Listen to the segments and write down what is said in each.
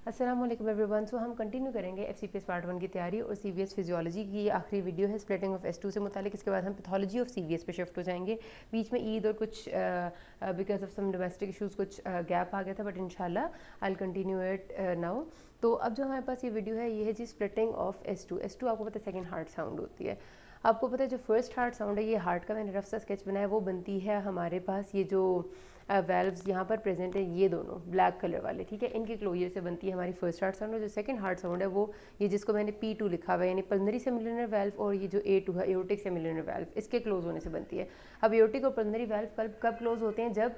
अस्सलाम वालेकुम एवरीवन। सो हम कंटिन्यू करेंगे FCPS पार्ट 1 की तैयारी और CVS फिजियोलॉजी की ये आखिरी वीडियो है स्प्लिटिंग ऑफ S2 से मुतालिक। इसके बाद हम पैथोलॉजी ऑफ CVS पे शिफ्ट हो जाएंगे। बीच में ईद और कुछ because of some domestic issues कुछ गैप आ गया था, बट इंशाल्लाह I will continue it now. तो अब जो हमारे पास ये वीडियो है ये है जी स्प्लिटिंग ऑफ S2। S2 आपको पता है सेकेंड हार्ट साउंड होती है। आपको पता है जो फर्स्ट हार्ट साउंड है, ये हार्ट का मैंने रफ सा स्केच बनाया, वो बनती है हमारे पास ये जो वेल्व्स यहाँ पर प्रेजेंट है, ये दोनों ब्लैक कलर वाले, ठीक है, इनके क्लोजर से बनती है हमारी फर्स्ट हार्ट साउंड। और जो सेकंड हार्ट साउंड है वो ये जिसको मैंने P2 लिखा हुआ है, यानी पल्मनरी सेमिलर वेल्व, और ये जो A2 है एओर्टिक सेमिलर वेल्व, इसके क्लोज होने से बनती है। अब एओर्टिक और पल्मनरी वेल्व कब क्लोज होते हैं? जब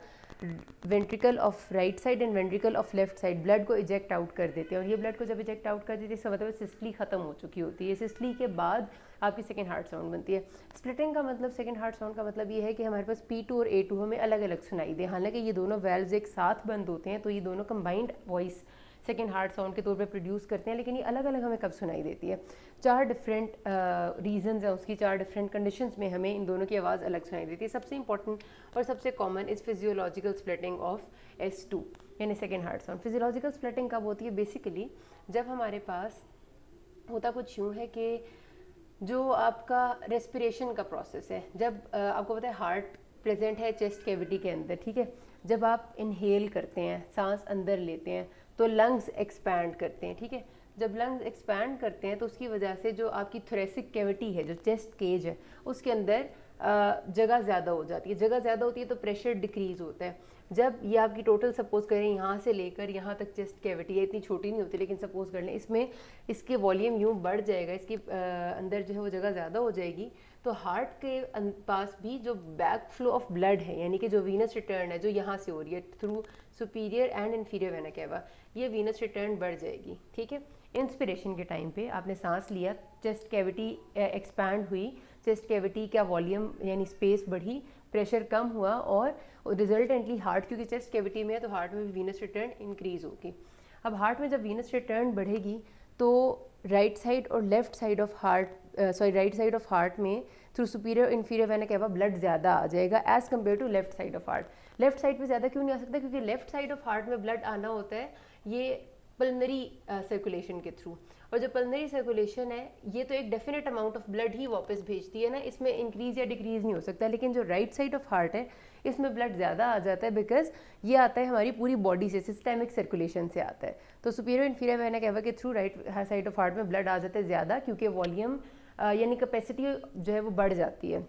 ventricle of right side and ventricle of left side blood को इजेक्ट आउट कर देते हैं। और ये ब्लड को जब इजेक्ट आउट कर देते हैं इसका मतलब सिस्टली खत्म हो चुकी होती है। सिस्टली के बाद आपकी सेकेंड हार्ट साउंड बनती है। स्प्लिटिंग का मतलब, सेकेंड हार्ट साउंड का मतलब ये है कि हमारे पास P2 और A2 हमें अलग अलग सुनाई दे। हालांकि ये दोनों वेल्व्स एक साथ बंद होते हैं, तो ये दोनों combined voice second heart sound के तौर पे प्रोड्यूस करते हैं, लेकिन ये अलग अलग हमें कब सुनाई देती है? चार डिफरेंट रीजंस हैं उसकी, चार डिफरेंट कंडीशंस में हमें इन दोनों की आवाज़ अलग सुनाई देती है। सबसे इंपॉर्टेंट और सबसे common is physiological splitting of S2 यानी second heart sound. Physiological splitting कब होती है? बेसिकली जब हमारे पास होता कुछ यूँ है कि जो आपका रेस्पिरेशन का प्रोसेस है, जब आपको पता है हार्ट प्रेजेंट है चेस्ट कैविटी के अंदर, ठीक है, जब आप इनहेल करते हैं, सांस अंदर लेते हैं, तो लंग्स एक्सपैंड करते हैं, ठीक है। जब लंग्स एक्सपैंड करते हैं तो उसकी वजह से जो आपकी थोरेसिक कैविटी है, जो चेस्ट केज है, उसके अंदर जगह ज़्यादा हो जाती है। जगह ज़्यादा होती है तो प्रेशर डिक्रीज़ होता है। जब ये आपकी टोटल सपोज करें यहाँ से लेकर यहाँ तक चेस्ट कैविटी है, इतनी छोटी नहीं होती, लेकिन सपोज कर लें इसमें इसके वॉल्यूम यूँ बढ़ जाएगा, इसके अंदर जो है वो जगह ज़्यादा हो जाएगी, तो हार्ट के पास भी जो बैक फ्लो ऑफ ब्लड है, यानी कि जो वीनस रिटर्न है जो यहाँ से हो रही है through superior and inferior vena cava, ये वीनस रिटर्न बढ़ जाएगी, ठीक है। इंस्पिरेशन के टाइम पे आपने सांस लिया, चेस्ट कैविटी एक्सपैंड हुई, चेस्ट कैविटी का वॉल्यूम यानी स्पेस बढ़ी, प्रेशर कम हुआ, और रिजल्टेंटली हार्ट, क्योंकि चेस्ट कैविटी में है तो हार्ट में भी वीनस रिटर्न इंक्रीज होगी। अब हार्ट में जब वीनस रिटर्न बढ़ेगी तो राइट साइड और left side of heart, right side of heart में through superior inferior vena cava blood ज़्यादा आ जाएगा as compare to left side of heart. Left side पे ज़्यादा क्यों नहीं आ सकता? क्योंकि लेफ्ट साइड ऑफ हार्ट में ब्लड आना होता है ये पल्मनरी सर्कुलेशन के थ्रू, और जो पल्मनरी सर्कुलेशन है ये तो एक डेफिनेट अमाउंट ऑफ ब्लड ही वापस भेजती है ना, इसमें इंक्रीज या डिक्रीज नहीं हो सकता। लेकिन जो राइट साइड ऑफ हार्ट है इसमें ब्लड ज़्यादा आ जाता है, बिकॉज ये आता है हमारी पूरी बॉडी से, सिस्टेमिक सर्कुलेशन से आता है। तो सुपीरियर इन्फीरियर वेना कैवा के through right side of heart में ब्लड आ जाता है ज़्यादा, क्योंकि वॉल्यूम यानी कैपेसिटी जो है वो बढ़ जाती है।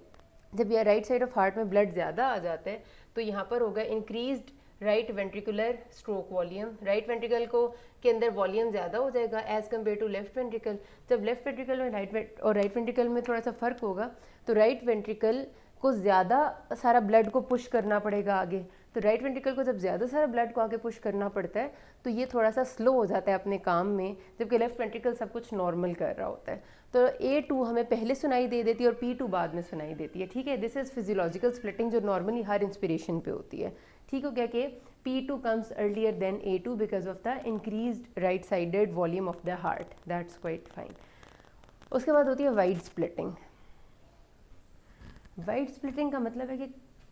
जब यह राइट साइड ऑफ हार्ट में ब्लड ज़्यादा आ जाता है तो यहाँ पर होगा increased right ventricular stroke volume. Right ventricle को के अंदर वॉल्यूम ज़्यादा हो जाएगा as compare to left ventricle. जब लेफ्ट वेंट्रिकल में राइट वेंट्रिकल में थोड़ा सा फ़र्क होगा, तो राइट वेंट्रिकल को ज़्यादा सारा ब्लड को पुश करना पड़ेगा आगे। तो राइट वेंट्रिकल को जब ज़्यादा सारा ब्लड को आगे पुश करना पड़ता है तो ये थोड़ा सा स्लो हो जाता है अपने काम में, जबकि लेफ्ट वेंट्रिकल सब कुछ नॉर्मल कर रहा होता है। तो A2 हमें पहले सुनाई दे देती है और P2 बाद में सुनाई देती है, ठीक है। दिस इज़ फिजियोलॉजिकल स्प्लिटिंग जो नॉर्मली हर इंस्पिरेशन पे होती है, ठीक हो गया कि P2 comes earlier than A2 because of the increased right sided volume of the heart. That's quite fine. उसके बाद होती है वाइड स्प्लिटिंग। वाइड स्प्लिटिंग का मतलब है कि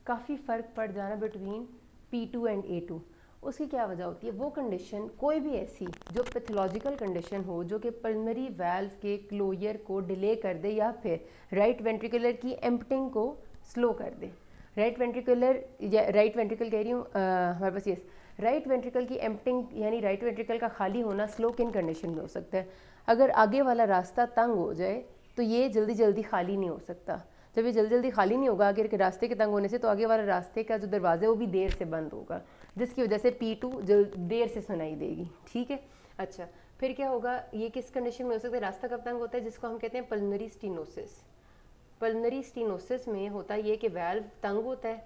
काफ़ी फ़र्क पड़ जाना बिटवीन P2 एंड A2। उसकी क्या वजह होती है? वो कंडीशन, कोई भी ऐसी जो पैथोलॉजिकल कंडीशन हो जो कि पल्मनरी वाल्व के क्लोजर को डिले कर दे या फिर राइट वेंट्रिकुलर की एम्प्टिंग को स्लो कर दे। राइट वेंट्रिकल कह रही हूँ हमारे पास, यस, राइट वेंट्रिकल की एम्प्टिंग यानी राइट वेंट्रिकल का खाली होना स्लो किन कंडीशन में हो सकता है? अगर आगे वाला रास्ता तंग हो जाए तो ये जल्दी जल्दी खाली नहीं हो सकता। जब ये जल्दी जल्दी खाली नहीं होगा आगे के रास्ते के तंग होने से, तो आगे वाला रास्ते का जो दरवाज़ा है वो भी देर से बंद होगा, जिसकी वजह से P2 देर से सुनाई देगी, ठीक है। अच्छा, फिर क्या होगा? ये किस कंडीशन में हो सकता है? रास्ता कब तंग होता है? जिसको हम कहते हैं पल्मनरी स्टीनोसिस। पल्मनरी स्टीनोसिस में होता ये कि वाल्व तंग होता है,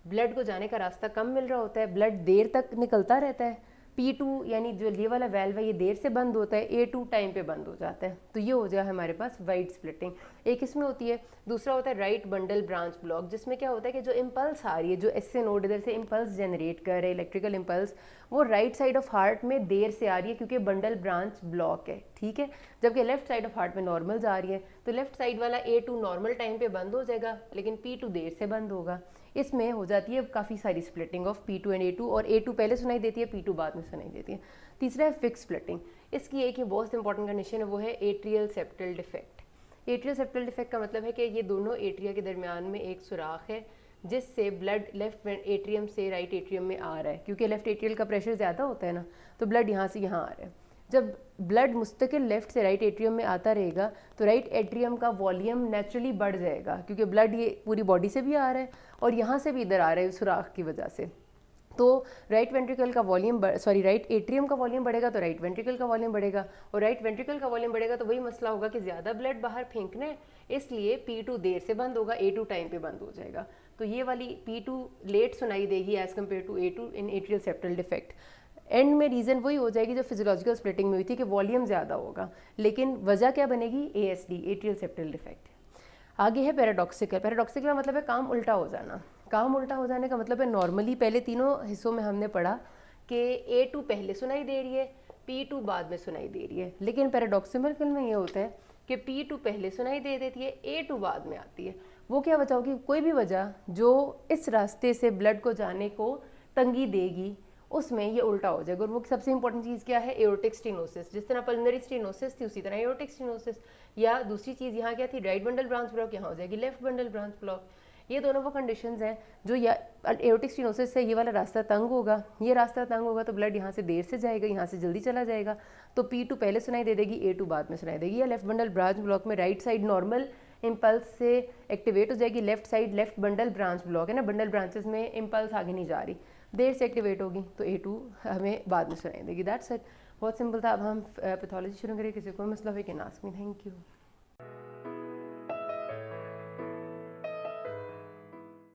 ब्लड को जाने का रास्ता कम मिल रहा होता है, ब्लड देर तक निकलता रहता है। P2 यानी जो ये वाला वाल्व है ये देर से बंद होता है, A2 टाइम पे बंद हो जाता है। तो ये हो जाए हमारे पास वाइड स्प्लिटिंग। एक इसमें होती है, दूसरा होता है राइट बंडल ब्रांच ब्लॉक, जिसमें क्या होता है कि जो इम्पल्स आ रही है, जो SA नोड इधर से इम्पल्स जनरेट कर रहे हैं, इलेक्ट्रिकल इम्पल्स, वो राइट साइड ऑफ हार्ट में देर से आ रही है क्योंकि बंडल ब्रांच ब्लॉक है, ठीक है। जबकि लेफ्ट साइड ऑफ हार्ट में नॉर्मल आ रही है, तो लेफ्ट साइड वाला A2 नॉर्मल टाइम पे बंद हो जाएगा, लेकिन P2 देर से बंद होगा। इसमें हो जाती है काफ़ी सारी splitting of P2 and A2, और A2 पहले सुनाई देती है, P2 बाद में सुनाई देती है। तीसरा है फिक्स स्प्लिटिंग। इसकी एक ये बहुत इंपॉर्टेंट कंडीशन है, वो है atrial septal defect. Atrial septal defect का मतलब है कि ये दोनों एट्रिया के दरमियान में एक सुराख है जिससे ब्लड लेफ्ट एट्रियम से राइट एट्रियम में आ रहा है, क्योंकि लेफ्ट एट्रियल का प्रेशर ज़्यादा होता है ना, तो ब्लड यहाँ से यहाँ आ रहा है। जब ब्लड मुस्तकिल लेफ्ट से राइट एट्रियम में आता रहेगा तो राइट एट्रियम का वॉल्यूम नेचुरली बढ़ जाएगा, क्योंकि ब्लड ये पूरी बॉडी से भी आ रहा है और यहाँ से भी इधर आ रहा है सुराख की वजह से। तो राइट वेंट्रिकल का वॉल्यूम राइट एट्रियम का वॉल्यूम बढ़ेगा तो राइट वेंट्रिकल का वॉल्यूम बढ़ेगा, और राइट वेंट्रिकल का वॉल्यूम बढ़ेगा तो वही मसला होगा कि ज़्यादा ब्लड बाहर फेंकना है, इसलिए P2 देर से बंद होगा, A2 टाइम पे बंद हो जाएगा। तो ये वाली P2 लेट सुनाई देगी as compare to A2 in atrial septal defect. And में रीज़न वही हो जाएगी जो फिजियोलॉजिकल स्प्लिटिंग में हुई थी कि वॉल्यूम ज़्यादा होगा, लेकिन वजह क्या बनेगी, ASD एट्रियल सेप्टल डिफेक्ट। आगे है पैराडॉक्सिकल। पैराडॉक्सिकल का मतलब है काम उल्टा हो जाना। काम उल्टा हो जाने का मतलब है नॉर्मली पहले तीनों हिस्सों में हमने पढ़ा कि A2 पहले सुनाई दे रही है, P2 बाद में सुनाई दे रही है, लेकिन पैराडॉक्सिकल में ये होता है कि P2 पहले सुनाई दे देती है, A2 बाद में आती है। वो क्या वजह होगी, कोई भी वजह जो इस रास्ते से ब्लड को जाने को तंगी देगी उसमें ये उल्टा हो जाएगा। और वो सबसे इंपॉर्टेंट चीज़ क्या है, एओर्टिक स्टेनोसिस। जिस तरह पल्मोनरी स्टेनोसिस थी उसी तरह एओर्टिक स्टेनोसिस, या दूसरी चीज़ यहाँ क्या थी, राइट बंडल ब्रांच ब्लॉक, यहाँ हो जाएगी लेफ्ट बंडल ब्रांच ब्लॉक। ये दोनों वो कंडीशंस हैं जो या एओर्टिक स्टेनोसिस से ये वाला रास्ता तंग होगा, ये रास्ता तंग होगा तो ब्लड यहाँ से देर से जाएगा, यहाँ से जल्दी चला जाएगा, तो P2 पहले सुनाई दे देगी, A2 बाद में सुनाई देगी। या लेफ्ट बंडल ब्रांच ब्लॉक में राइट साइड नॉर्मल इम्पल्स से एक्टिवेट हो जाएगी, left side left bundle branch block है ना, बंडल ब्रांचेस में इम्पल्स आगे नहीं जा रही, देर से एक्टिवेट होगी, तो A2 हमें बाद में सुनाई देगी। दैट्स इट, बहुत सिंपल था। अब हम पैथोलॉजी शुरू करें, किसी को मसला हो can ask me. Thank you.